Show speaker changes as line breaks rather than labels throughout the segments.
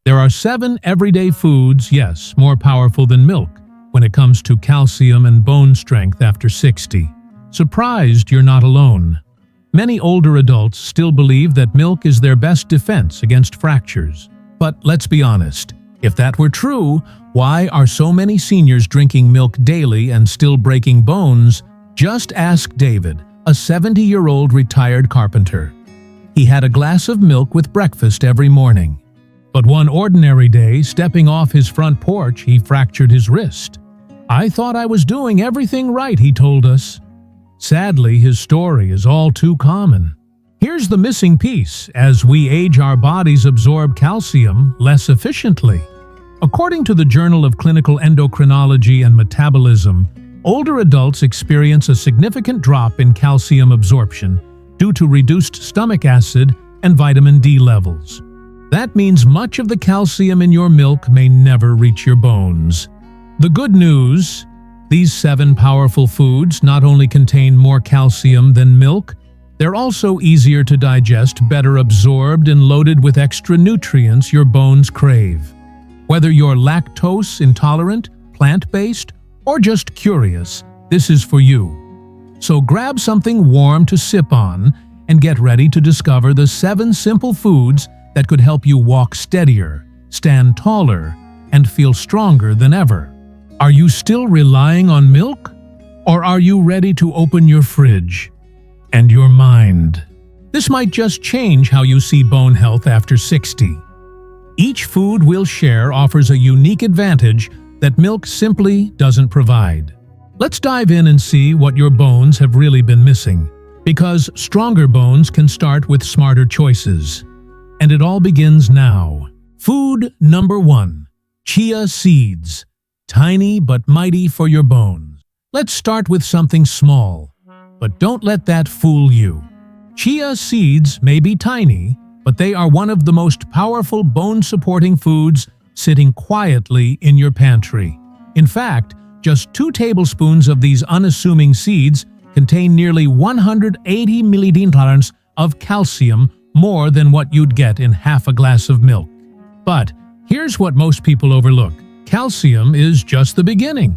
There are 7 everyday foods, yes, more powerful than milk when it comes to calcium and bone strength after 60. Surprised you're not alone. Many older adults still believe that milk is their best defense against fractures. But let's be honest, if that were true, why are so many seniors drinking milk daily and still breaking bones? Just ask David, a 70-year-old retired carpenter. He had a glass of milk with breakfast every morning. But one ordinary day, stepping off his front porch, he fractured his wrist. "I thought I was doing everything right," he told us. Sadly, his story is all too common. Here's the missing piece: as we age, our bodies absorb calcium less efficiently. According to the Journal of Clinical Endocrinology and Metabolism, older adults experience a significant drop in calcium absorption due to reduced stomach acid and vitamin D levels. That means much of the calcium in your milk may never reach your bones. The good news: these 7 powerful foods not only contain more calcium than milk, they're also easier to digest, better absorbed, and loaded with extra nutrients your bones crave. Whether you're lactose-intolerant, plant-based, or just curious, this is for you. So grab something warm to sip on and get ready to discover the 7 simple foods that could help you walk steadier, stand taller, and feel stronger than ever. Are you still relying on milk? Or are you ready to open your fridge and your mind? This might just change how you see bone health after 60. Each food we'll share offers a unique advantage that milk simply doesn't provide. Let's dive in and see what your bones have really been missing, because stronger bones can start with smarter choices. And it all begins now. Food number 1: chia seeds. Tiny but mighty for your bones. Let's start with something small, but don't let that fool you. Chia seeds may be tiny, but they are one of the most powerful bone-supporting foods sitting quietly in your pantry. In fact, just 2 tablespoons of these unassuming seeds contain nearly 180 milliliters of calcium, more than what you'd get in half a glass of milk. But here's what most people overlook: calcium is just the beginning.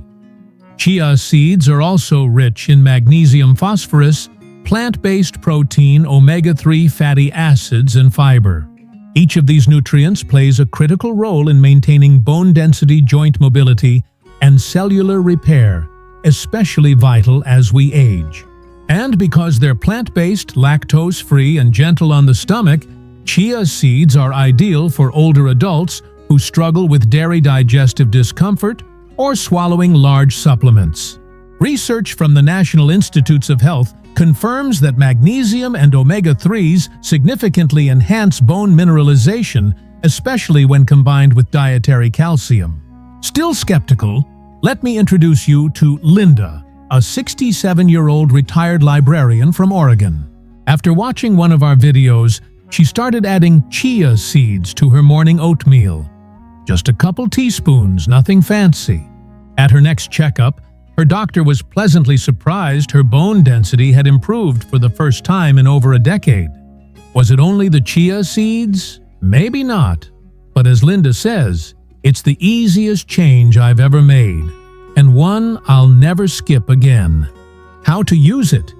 Chia seeds are also rich in magnesium, phosphorus, plant-based protein, omega-3 fatty acids, and fiber. Each of these nutrients plays a critical role in maintaining bone density, joint mobility, and cellular repair, especially vital as we age. And because they're plant-based, lactose-free, and gentle on the stomach, chia seeds are ideal for older adults who struggle with dairy digestive discomfort or swallowing large supplements. Research from the National Institutes of Health confirms that magnesium and omega-3s significantly enhance bone mineralization, especially when combined with dietary calcium. Still skeptical? Let me introduce you to Linda, a 67-year-old retired librarian from Oregon. After watching one of our videos, she started adding chia seeds to her morning oatmeal. Just a couple teaspoons, nothing fancy. At her next checkup, her doctor was pleasantly surprised her bone density had improved for the first time in over a decade. Was it only the chia seeds? Maybe not. But as Linda says, it's the easiest change I've ever made, and one I'll never skip again. How to use it?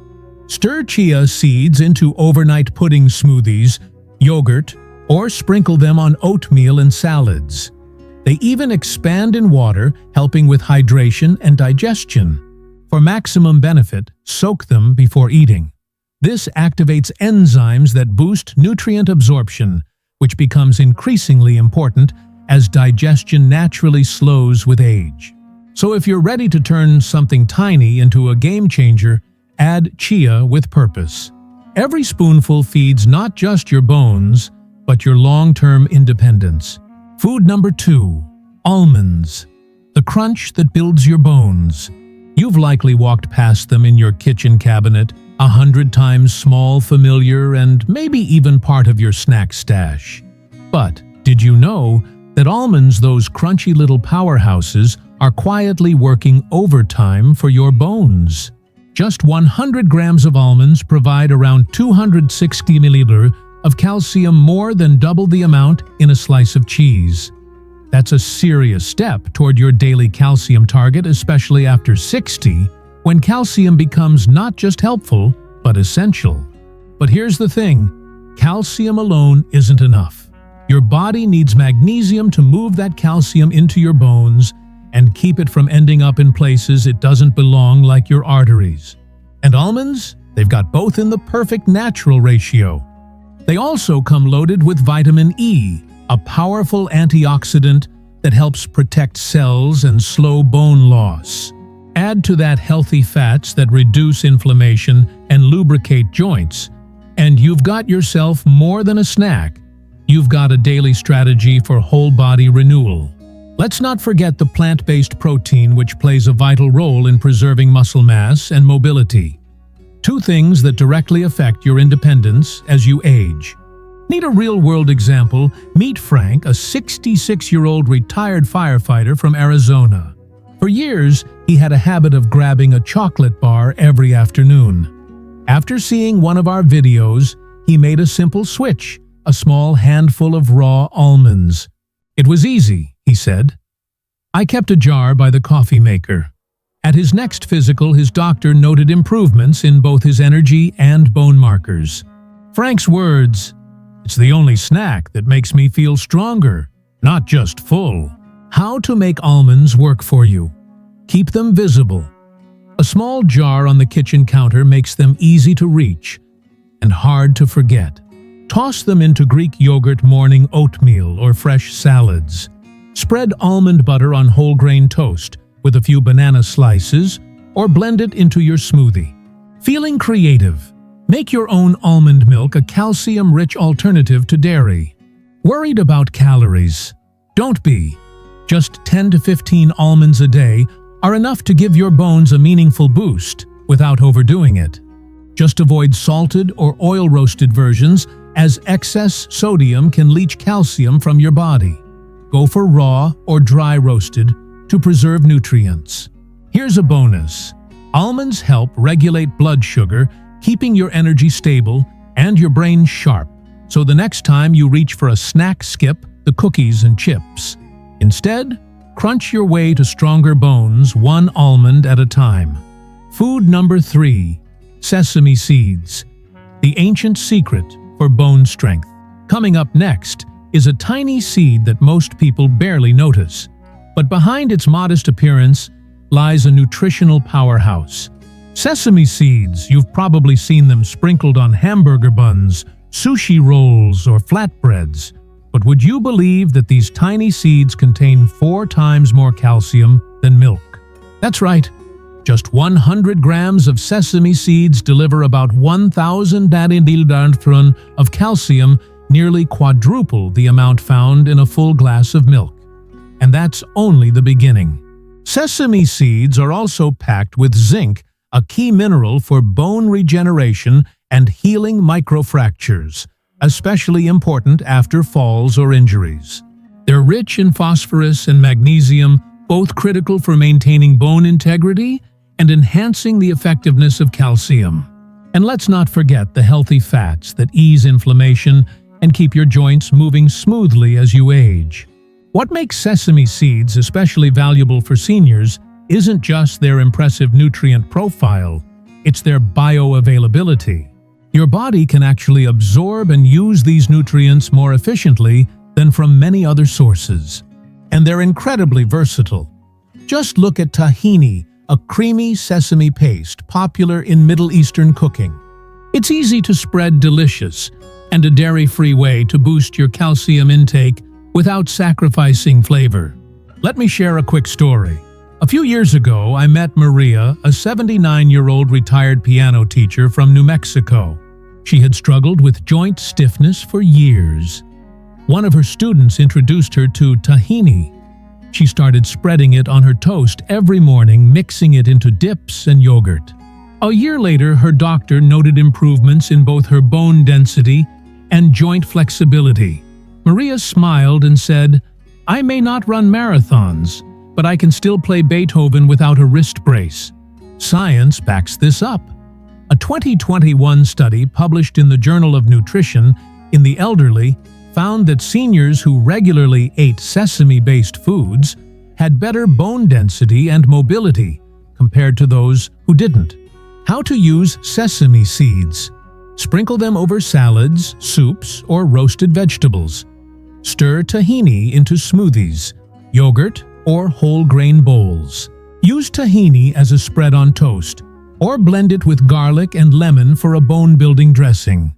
Stir chia seeds into overnight pudding smoothies, yogurt, or sprinkle them on oatmeal and salads. They even expand in water, helping with hydration and digestion. For maximum benefit, soak them before eating. This activates enzymes that boost nutrient absorption, which becomes increasingly important as digestion naturally slows with age. So if you're ready to turn something tiny into a game changer, add chia with purpose. Every spoonful feeds not just your bones, but your long-term independence. Food number 2: almonds. The crunch that builds your bones. You've likely walked past them in your kitchen cabinet, 100 times, small, familiar, and maybe even part of your snack stash. But did you know that almonds, those crunchy little powerhouses, are quietly working overtime for your bones? Just 100 grams of almonds provide around 260 milliliters of calcium more than double the amount in a slice of cheese. That's a serious step toward your daily calcium target, especially after 60, when calcium becomes not just helpful, but essential. But here's the thing, calcium alone isn't enough. Your body needs magnesium to move that calcium into your bones and keep it from ending up in places it doesn't belong, like your arteries. And almonds? They've got both in the perfect natural ratio. They also come loaded with vitamin E, a powerful antioxidant that helps protect cells and slow bone loss. Add to that healthy fats that reduce inflammation and lubricate joints, and you've got yourself more than a snack. You've got a daily strategy for whole-body renewal. Let's not forget the plant-based protein, which plays a vital role in preserving muscle mass and mobility. Two things that directly affect your independence as you age. Need a real-world example? Meet Frank, a 66-year-old retired firefighter from Arizona. For years, he had a habit of grabbing a chocolate bar every afternoon. After seeing one of our videos, he made a simple switch, a small handful of raw almonds. It was easy, he said. I kept a jar by the coffee maker. At his next physical, his doctor noted improvements in both his energy and bone markers. Frank's words, "It's the only snack that makes me feel stronger, not just full." How to make almonds work for you. Keep them visible. A small jar on the kitchen counter makes them easy to reach and hard to forget. Toss them into Greek yogurt, morning oatmeal, or fresh salads. Spread almond butter on whole grain toast with a few banana slices, or blend it into your smoothie. Feeling creative? Make your own almond milk a calcium-rich alternative to dairy. Worried about calories? Don't be. Just 10 to 15 almonds a day are enough to give your bones a meaningful boost without overdoing it. Just avoid salted or oil-roasted versions, as excess sodium can leach calcium from your body. Go for raw or dry roasted to preserve nutrients. Here's a bonus. Almonds help regulate blood sugar, keeping your energy stable and your brain sharp, so the next time you reach for a snack, skip the cookies and chips. Instead, crunch your way to stronger bones, one almond at a time. Food number 3, sesame seeds. The ancient secret for bone strength. Coming up next is a tiny seed that most people barely notice. But behind its modest appearance lies a nutritional powerhouse. Sesame seeds, you've probably seen them sprinkled on hamburger buns, sushi rolls, or flatbreads. But would you believe that these tiny seeds contain 4 times more calcium than milk? That's right. Just 100 grams of sesame seeds deliver about 1,000 dadidildantron of calcium, nearly quadruple the amount found in a full glass of milk. And that's only the beginning. Sesame seeds are also packed with zinc, a key mineral for bone regeneration and healing microfractures, especially important after falls or injuries. They're rich in phosphorus and magnesium, both critical for maintaining bone integrity and enhancing the effectiveness of calcium. And let's not forget the healthy fats that ease inflammation and keep your joints moving smoothly as you age. What makes sesame seeds especially valuable for seniors isn't just their impressive nutrient profile, it's their bioavailability. Your body can actually absorb and use these nutrients more efficiently than from many other sources. And they're incredibly versatile. Just look at tahini, a creamy sesame paste popular in Middle Eastern cooking. It's easy to spread, delicious, and a dairy-free way to boost your calcium intake without sacrificing flavor. Let me share a quick story. A few years ago, I met Maria, a 79-year-old retired piano teacher from New Mexico. She had struggled with joint stiffness for years. One of her students introduced her to tahini. She started spreading it on her toast every morning, mixing it into dips and yogurt. A year later, her doctor noted improvements in both her bone density and joint flexibility. Maria smiled and said, "I may not run marathons, but I can still play Beethoven without a wrist brace." Science backs this up. A 2021 study published in the Journal of Nutrition in the elderly found that seniors who regularly ate sesame-based foods had better bone density and mobility compared to those who didn't. How to use sesame seeds. Sprinkle them over salads, soups, or roasted vegetables. Stir tahini into smoothies, yogurt, or whole grain bowls. Use tahini as a spread on toast, or blend it with garlic and lemon for a bone-building dressing.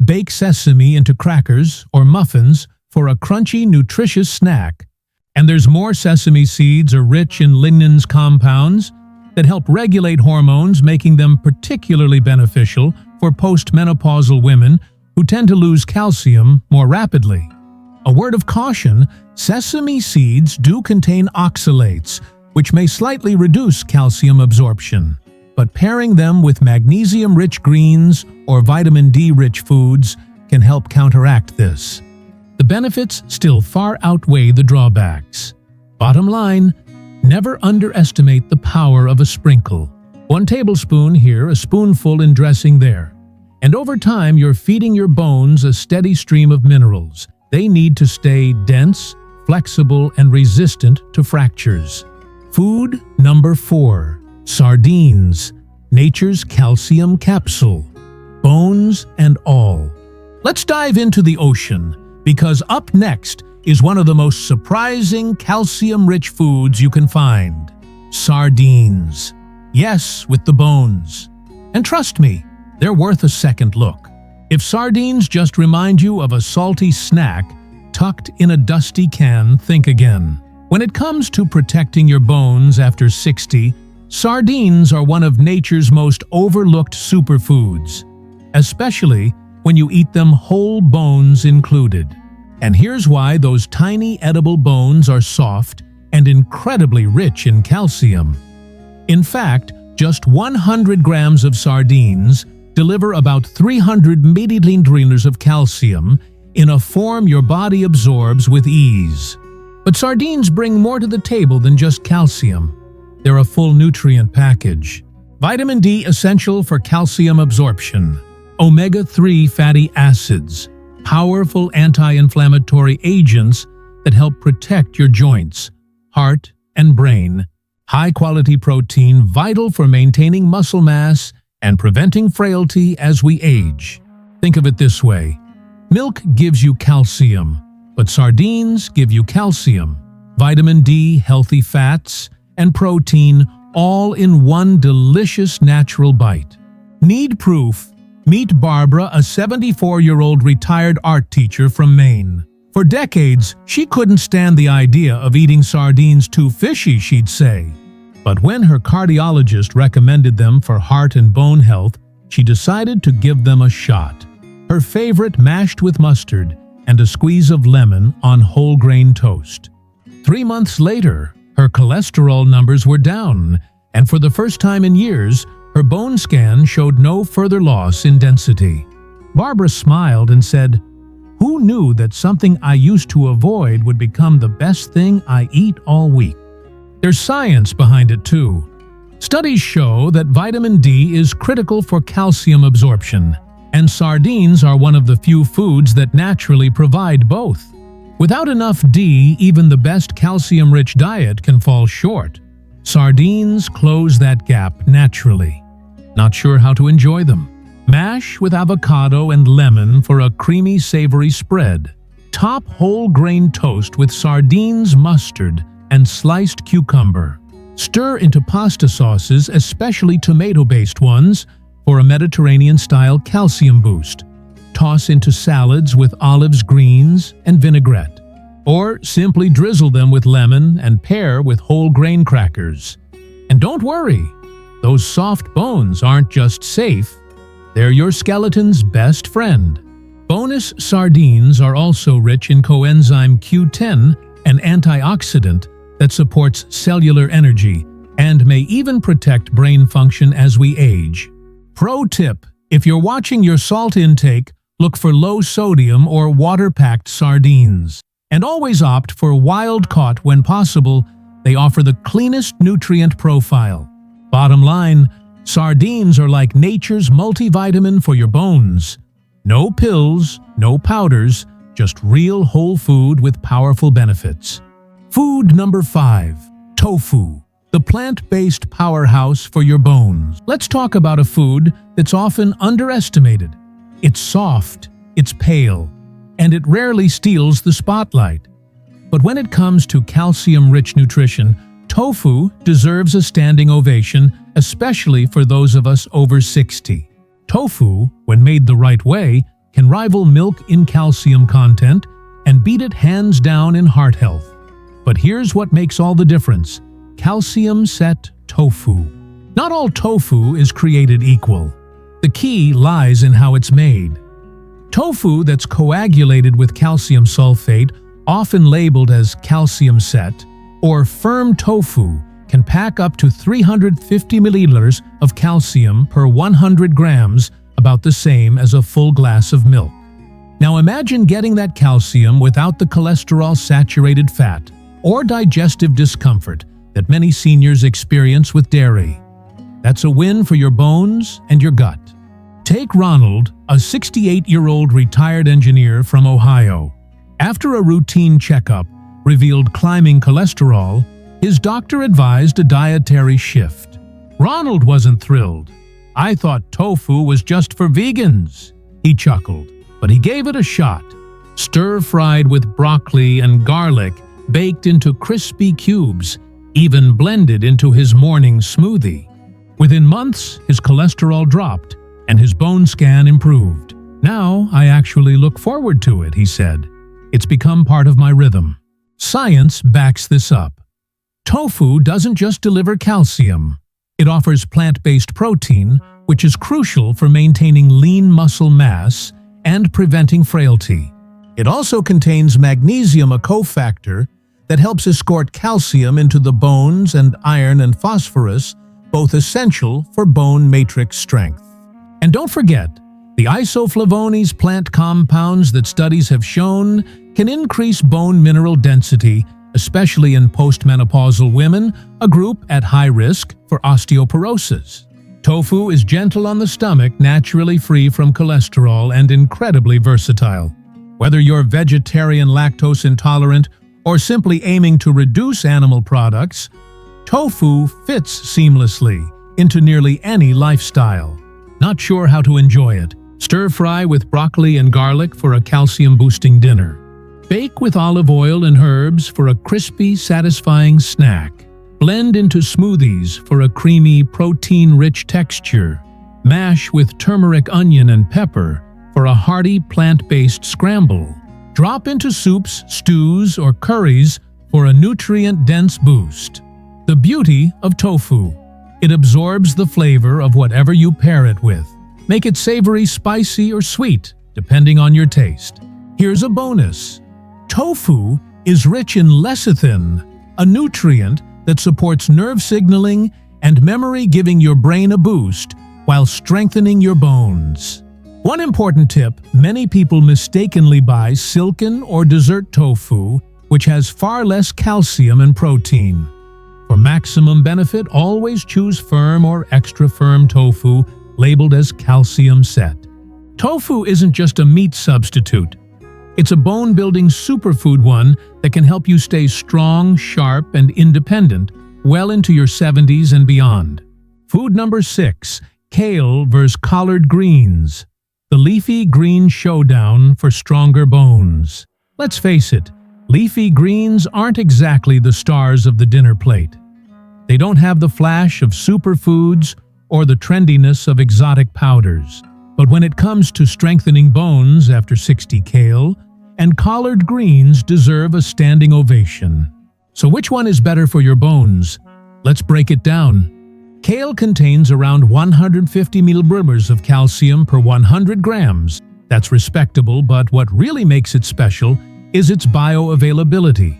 Bake sesame into crackers or muffins for a crunchy, nutritious snack. And there's more. Sesame seeds are rich in lignans compounds that help regulate hormones, making them particularly beneficial for postmenopausal women who tend to lose calcium more rapidly. A word of caution, sesame seeds do contain oxalates, which may slightly reduce calcium absorption. But pairing them with magnesium-rich greens or vitamin D-rich foods can help counteract this. The benefits still far outweigh the drawbacks. Bottom line, never underestimate the power of a sprinkle. 1 tablespoon here, a spoonful in dressing there. And over time, you're feeding your bones a steady stream of minerals. They need to stay dense, flexible, and resistant to fractures. Food number 4. Sardines, nature's calcium capsule. Bones and all. Let's dive into the ocean, because up next is one of the most surprising calcium-rich foods you can find. Sardines. Yes, with the bones. And trust me, they're worth a second look. If sardines just remind you of a salty snack tucked in a dusty can, think again. When it comes to protecting your bones after 60, sardines are one of nature's most overlooked superfoods, especially when you eat them whole, bones included. And here's why: those tiny edible bones are soft and incredibly rich in calcium. In fact, just 100 grams of sardines deliver about 300 milliliters of calcium in a form your body absorbs with ease. But sardines bring more to the table than just calcium. They're a full nutrient package. Vitamin D, essential for calcium absorption. Omega-3 fatty acids, powerful anti-inflammatory agents that help protect your joints, heart, and brain. High-quality protein, vital for maintaining muscle mass and preventing frailty as we age. Think of it this way: milk gives you calcium, but sardines give you calcium, vitamin D, healthy fats, and protein, all in one delicious natural bite. Need proof? Meet Barbara, a 74-year-old retired art teacher from Maine. For decades, she couldn't stand the idea of eating sardines, too fishy, she'd say. But when her cardiologist recommended them for heart and bone health, she decided to give them a shot. Her favorite, mashed with mustard and a squeeze of lemon on whole grain toast. 3 months later, her cholesterol numbers were down, and for the first time in years, her bone scan showed no further loss in density. Barbara smiled and said, "Who knew that something I used to avoid would become the best thing I eat all week?" There's science behind it too. Studies show that vitamin D is critical for calcium absorption, and sardines are one of the few foods that naturally provide both. Without enough D, even the best calcium-rich diet can fall short. Sardines close that gap naturally. Not sure how to enjoy them? Mash with avocado and lemon for a creamy, savory spread. Top whole grain toast with sardines, mustard, and sliced cucumber. Stir into pasta sauces, especially tomato-based ones, for a Mediterranean-style calcium boost. Toss into salads with olives, greens, and vinaigrette. Or simply drizzle them with lemon and pair with whole grain crackers. And don't worry, those soft bones aren't just safe, they're your skeleton's best friend. Bonus, sardines are also rich in coenzyme Q10, an antioxidant that supports cellular energy and may even protect brain function as we age. Pro tip: if you're watching your salt intake, look for low-sodium or water-packed sardines. And always opt for wild-caught when possible. They offer the cleanest nutrient profile. Bottom line, sardines are like nature's multivitamin for your bones. No pills, no powders, just real whole food with powerful benefits. Food number 5. Tofu, the plant-based powerhouse for your bones. Let's talk about a food that's often underestimated. It's soft, it's pale, and it rarely steals the spotlight. But when it comes to calcium-rich nutrition, tofu deserves a standing ovation, especially for those of us over 60. Tofu, when made the right way, can rival milk in calcium content and beat it hands down in heart health. But here's what makes all the difference: calcium-set tofu. Not all tofu is created equal. The key lies in how it's made. Tofu that's coagulated with calcium sulfate, often labeled as calcium-set, or firm tofu, can pack up to 350 milliliters of calcium per 100 grams, about the same as a full glass of milk. Now imagine getting that calcium without the cholesterol-saturated fat or digestive discomfort that many seniors experience with dairy. That's a win for your bones and your gut. Take Ronald, a 68-year-old retired engineer from Ohio. After a routine checkup revealed climbing cholesterol, his doctor advised a dietary shift. Ronald wasn't thrilled. "I thought tofu was just for vegans," he chuckled, but he gave it a shot. Stir-fried with broccoli and garlic, baked into crispy cubes, even blended into his morning smoothie. Within months, his cholesterol dropped and his bone scan improved. "Now I actually look forward to it," he said. "It's become part of my rhythm." Science backs this up. Tofu doesn't just deliver calcium. It offers plant-based protein, which is crucial for maintaining lean muscle mass and preventing frailty. It also contains magnesium, a cofactor that helps escort calcium into the bones, and iron and phosphorus, both essential for bone matrix strength. And don't forget, the isoflavones, plant compounds that studies have shown can increase bone mineral density, especially in postmenopausal women, a group at high risk for osteoporosis. Tofu is gentle on the stomach, naturally free from cholesterol, and incredibly versatile. Whether you're vegetarian, lactose intolerant, or simply aiming to reduce animal products, tofu fits seamlessly into nearly any lifestyle. Not sure how to enjoy it? Stir-fry with broccoli and garlic for a calcium-boosting dinner. Bake with olive oil and herbs for a crispy, satisfying snack. Blend into smoothies for a creamy, protein-rich texture. Mash with turmeric, onion, and pepper for a hearty, plant-based scramble. Drop into soups, stews, or curries for a nutrient-dense boost. The beauty of tofu: it absorbs the flavor of whatever you pair it with. Make it savory, spicy, or sweet, depending on your taste. Here's a bonus. Tofu is rich in lecithin, a nutrient that supports nerve signaling and memory, giving your brain a boost while strengthening your bones. One important tip: many people mistakenly buy silken or dessert tofu, which has far less calcium and protein. For maximum benefit, always choose firm or extra firm tofu labeled as calcium-set. Tofu isn't just a meat substitute. It's a bone-building superfood, one that can help you stay strong, sharp, and independent well into your 70s and beyond. Food number 6. Kale vs. collard greens. The leafy green showdown for stronger bones. Let's face it, leafy greens aren't exactly the stars of the dinner plate. They don't have the flash of superfoods or the trendiness of exotic powders. But when it comes to strengthening bones after 60, kale and collard greens deserve a standing ovation. So which one is better for your bones? Let's break it down. Kale contains around 150 milliliters of calcium per 100 grams. That's respectable, but what really makes it special is its bioavailability.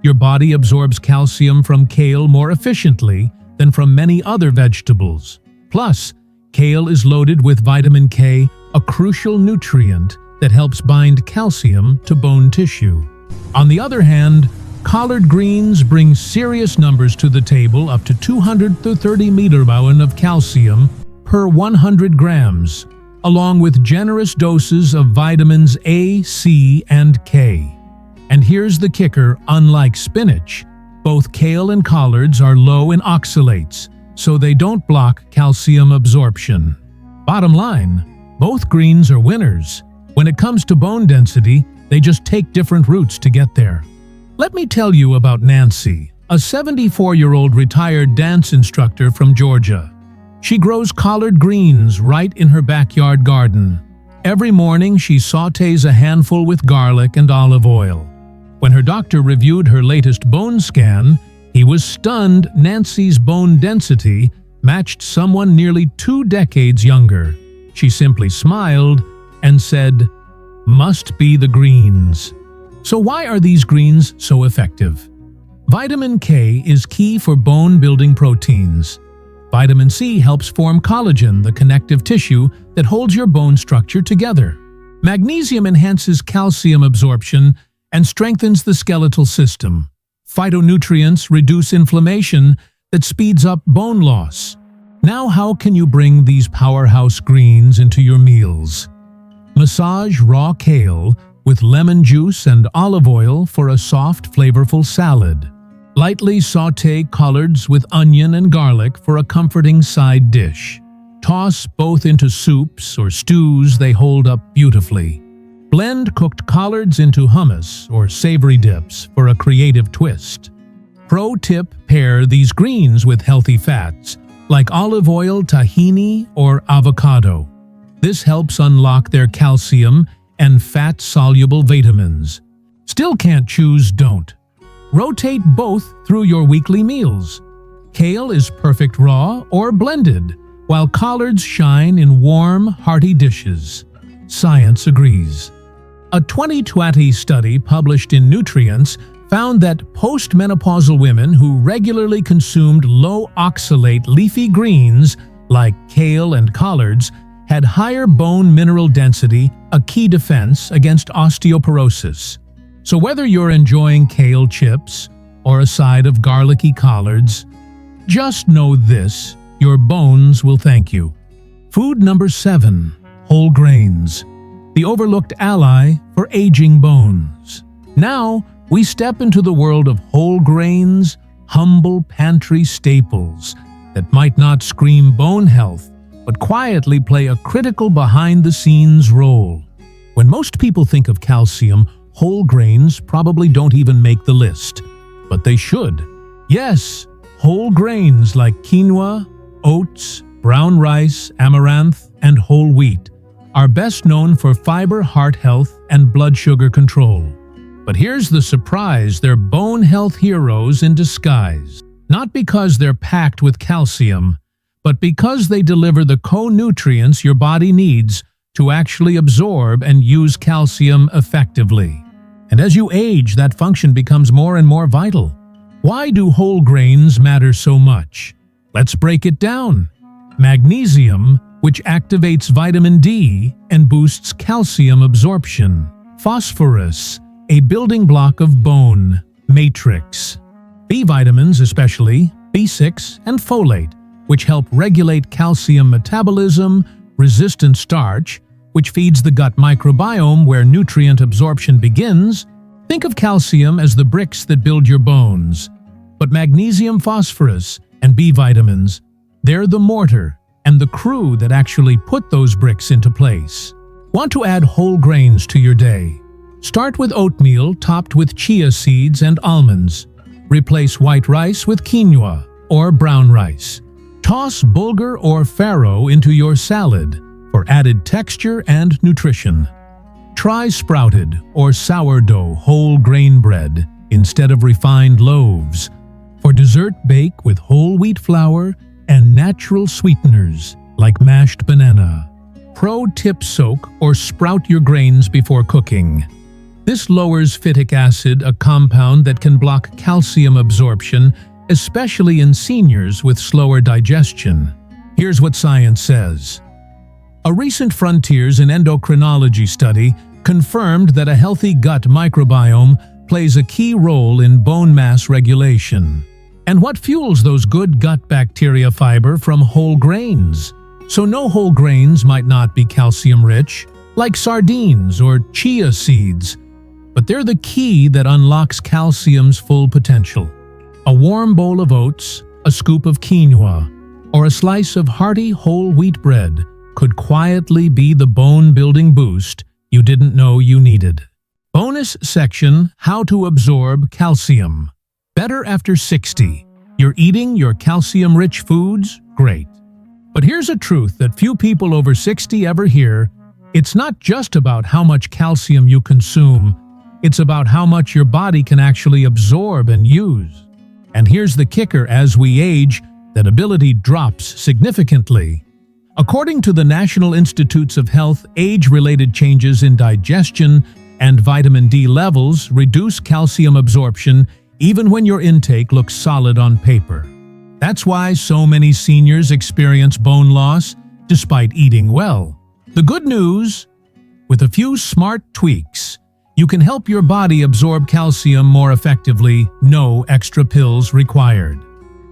Your body absorbs calcium from kale more efficiently than from many other vegetables. Plus, kale is loaded with vitamin K, a crucial nutrient that helps bind calcium to bone tissue. On the other hand, collard greens bring serious numbers to the table, up to 230 milliliters of calcium per 100 grams. along with generous doses of vitamins A, C, and K. And here's the kicker: unlike spinach, both kale and collards are low in oxalates, so they don't block calcium absorption. Bottom line, both greens are winners. When it comes to bone density, they just take different routes to get there. Let me tell you about Nancy, a 74-year-old retired dance instructor from Georgia. She grows collard greens right in her backyard garden. Every morning, she sautés a handful with garlic and olive oil. When her doctor reviewed her latest bone scan, he was stunned. Nancy's bone density matched someone nearly 2 decades younger. She simply smiled and said, "Must be the greens." So why are these greens so effective? Vitamin K is key for bone-building proteins. Vitamin C helps form collagen, the connective tissue that holds your bone structure together. Magnesium enhances calcium absorption and strengthens the skeletal system. Phytonutrients reduce inflammation that speeds up bone loss. Now, how can you bring these powerhouse greens into your meals? Massage raw kale with lemon juice and olive oil for a soft, flavorful salad. Lightly sauté collards with onion and garlic for a comforting side dish. Toss both into soups or stews; they hold up beautifully. Blend cooked collards into hummus or savory dips for a creative twist. Pro tip: pair these greens with healthy fats like olive oil, tahini, or avocado. This helps unlock their calcium and fat-soluble vitamins. Still can't choose? Don't. Rotate both through your weekly meals. Kale is perfect raw or blended, while collards shine in warm, hearty dishes. Science agrees. A 2020 study published in Nutrients found that postmenopausal women who regularly consumed low-oxalate leafy greens like kale and collards had higher bone mineral density, a key defense against osteoporosis. So whether you're enjoying kale chips or a side of garlicky collards, just know this: your bones will thank you. Food number 7, whole grains, the overlooked ally for aging bones. Now, we step into the world of whole grains, humble pantry staples that might not scream bone health, but quietly play a critical behind-the-scenes role. When most people think of calcium, whole grains probably don't even make the list, but they should. Yes, whole grains like quinoa, oats, brown rice, amaranth, and whole wheat are best known for fiber, heart health, and blood sugar control. But here's the surprise: they're bone health heroes in disguise. Not because they're packed with calcium, but because they deliver the co-nutrients your body needs to actually absorb and use calcium effectively. And as you age, that function becomes more and more vital. Why do whole grains matter so much? Let's break it down. Magnesium, which activates vitamin D and boosts calcium absorption. Phosphorus, a building block of bone matrix. B vitamins, especially B6 and folate, which help regulate calcium metabolism. Resistant starch, which feeds the gut microbiome where nutrient absorption begins. Think of calcium as the bricks that build your bones. But magnesium, phosphorus, and B vitamins, they're the mortar and the crew that actually put those bricks into place. Want to add whole grains to your day? Start with oatmeal topped with chia seeds and almonds. Replace white rice with quinoa or brown rice. Toss bulgur or farro into your salad for added texture and nutrition. Try sprouted or sourdough whole grain bread instead of refined loaves. For dessert, bake with whole wheat flour and natural sweeteners like mashed banana. Pro tip: soak or sprout your grains before cooking. This lowers phytic acid, a compound that can block calcium absorption, especially in seniors with slower digestion. Here's what science says. A recent Frontiers in Endocrinology study confirmed that a healthy gut microbiome plays a key role in bone mass regulation. And what fuels those good gut bacteria? Fiber from whole grains. So no whole grains might not be calcium-rich, like sardines or chia seeds, but they're the key that unlocks calcium's full potential. A warm bowl of oats, a scoop of quinoa, or a slice of hearty whole wheat bread could quietly be the bone-building boost you didn't know you needed. Bonus section: How to absorb calcium. Better after 60. You're eating your calcium-rich foods? Great. But here's a truth that few people over 60 ever hear. It's not just about how much calcium you consume. It's about how much your body can actually absorb and use. And here's the kicker: as we age, that ability drops significantly. According to the National Institutes of Health, age-related changes in digestion and vitamin D levels reduce calcium absorption even when your intake looks solid on paper. That's why so many seniors experience bone loss despite eating well. The good news: with a few smart tweaks, you can help your body absorb calcium more effectively, no extra pills required.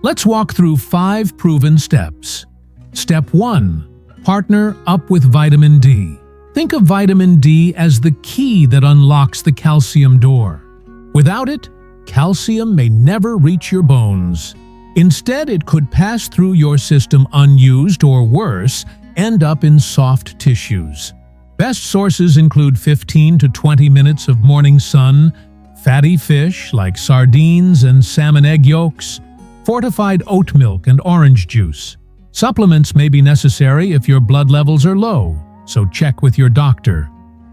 Let's walk through 5 proven steps. Step 1. Partner up with vitamin D. Think of vitamin D as the key that unlocks the calcium door. Without it, calcium may never reach your bones. Instead, it could pass through your system unused or worse, end up in soft tissues. Best sources include 15 to 20 minutes of morning sun, fatty fish like sardines and salmon egg yolks, fortified oat milk and orange juice. Supplements may be necessary if your blood levels are low, so check with your doctor.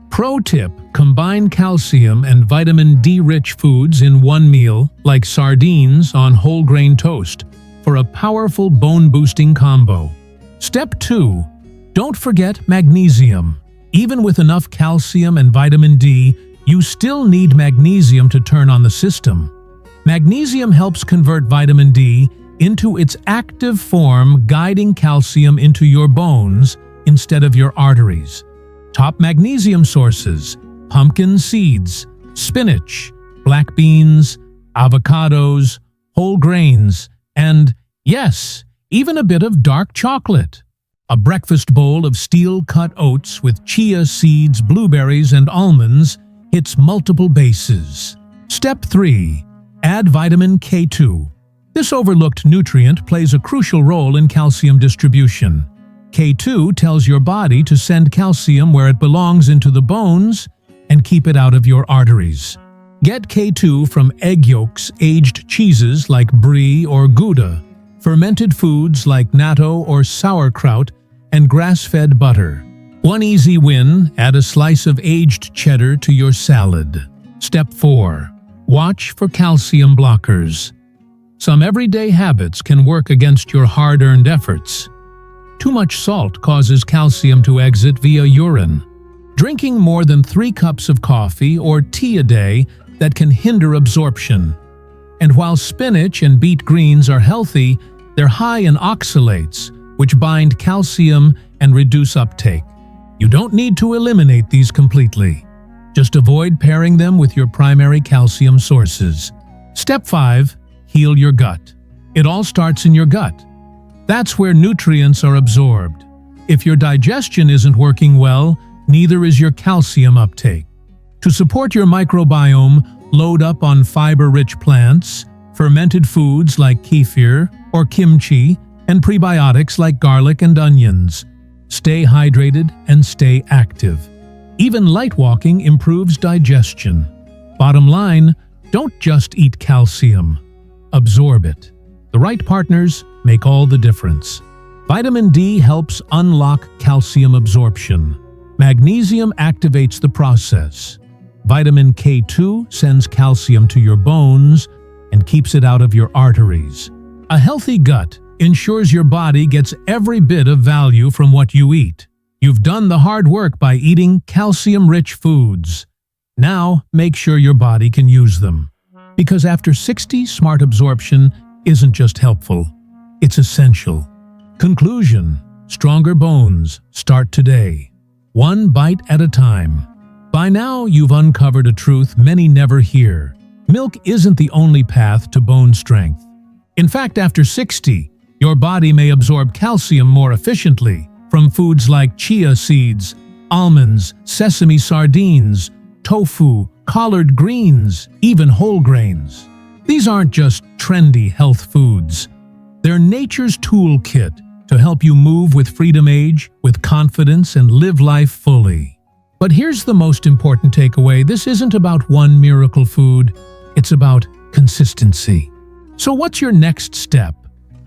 Pro tip: combine calcium and vitamin D-rich foods in one meal, like sardines on whole grain toast, for a powerful bone-boosting combo. Step 2. Don't forget magnesium. Even with enough calcium and vitamin D, you still need magnesium to turn on the system. Magnesium helps convert vitamin D into its active form, guiding calcium into your bones instead of your arteries. Top magnesium sources: pumpkin seeds, spinach, black beans, avocados, whole grains, and, yes, even a bit of dark chocolate. A breakfast bowl of steel-cut oats with chia seeds, blueberries, and almonds hits multiple bases. Step 3. Add vitamin K2. This overlooked nutrient plays a crucial role in calcium distribution. K2 tells your body to send calcium where it belongs, into the bones, and keep it out of your arteries. Get K2 from egg yolks, aged cheeses like brie or Gouda, fermented foods like natto or sauerkraut, and grass-fed butter. One easy win: add a slice of aged cheddar to your salad. Step 4. Watch for calcium blockers. Some everyday habits can work against your hard-earned efforts. Too much salt causes calcium to exit via urine. Drinking more than 3 cups of coffee or tea a day that can hinder absorption. And while spinach and beet greens are healthy, they're high in oxalates, which bind calcium and reduce uptake. You don't need to eliminate these completely. Just avoid pairing them with your primary calcium sources. Step 5. Heal your gut. It all starts in your gut. That's where nutrients are absorbed. If your digestion isn't working well, neither is your calcium uptake. To support your microbiome, load up on fiber-rich plants, fermented foods like kefir or kimchi, and prebiotics like garlic and onions. Stay hydrated and stay active. Even light walking improves digestion. Bottom line, don't just eat calcium. Absorb it. The right partners make all the difference. Vitamin D helps unlock calcium absorption. Magnesium activates the process. Vitamin K2 sends calcium to your bones and keeps it out of your arteries. A healthy gut ensures your body gets every bit of value from what you eat. You've done the hard work by eating calcium-rich foods. Now, make sure your body can use them. Because after 60, smart absorption isn't just helpful, it's essential. Conclusion: stronger bones start today, one bite at a time. By now, you've uncovered a truth many never hear. Milk isn't the only path to bone strength. In fact, after 60, your body may absorb calcium more efficiently, From foods like chia seeds, almonds, sesame sardines, tofu, collard greens, even whole grains. These aren't just trendy health foods. They're nature's toolkit to help you move with freedom age, with confidence, and live life fully. But here's the most important takeaway. This isn't about one miracle food. It's about consistency. So what's your next step?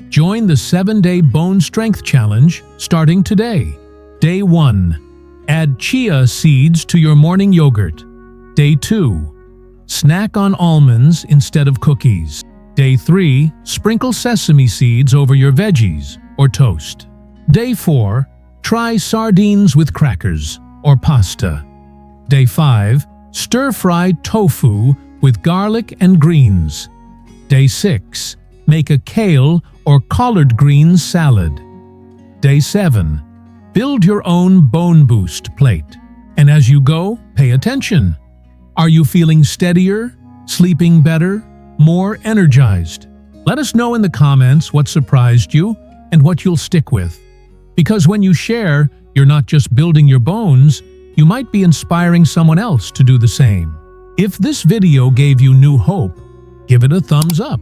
Join the 7-Day Bone Strength Challenge starting today. Day 1. Add chia seeds to your morning yogurt. Day 2. Snack on almonds instead of cookies. Day 3. Sprinkle sesame seeds over your veggies or toast. Day 4. Try sardines with crackers or pasta. Day 5. Stir-fry tofu with garlic and greens. Day 6. Make a kale or collard greens salad. Day 7. Build your own bone boost plate. And as you go, pay attention. Are you feeling steadier, sleeping better, more energized? Let us know in the comments what surprised you and what you'll stick with. Because when you share, you're not just building your bones, you might be inspiring someone else to do the same. If this video gave you new hope, give it a thumbs up.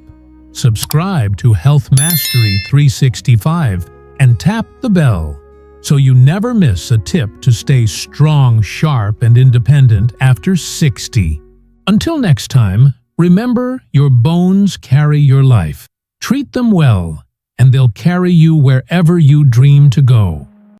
Subscribe to Health Mastery 365 and tap the bell so you never miss a tip to stay strong, sharp, and independent after 60. Until next time, remember, your bones carry your life. Treat them well, and they'll carry you wherever you dream to go.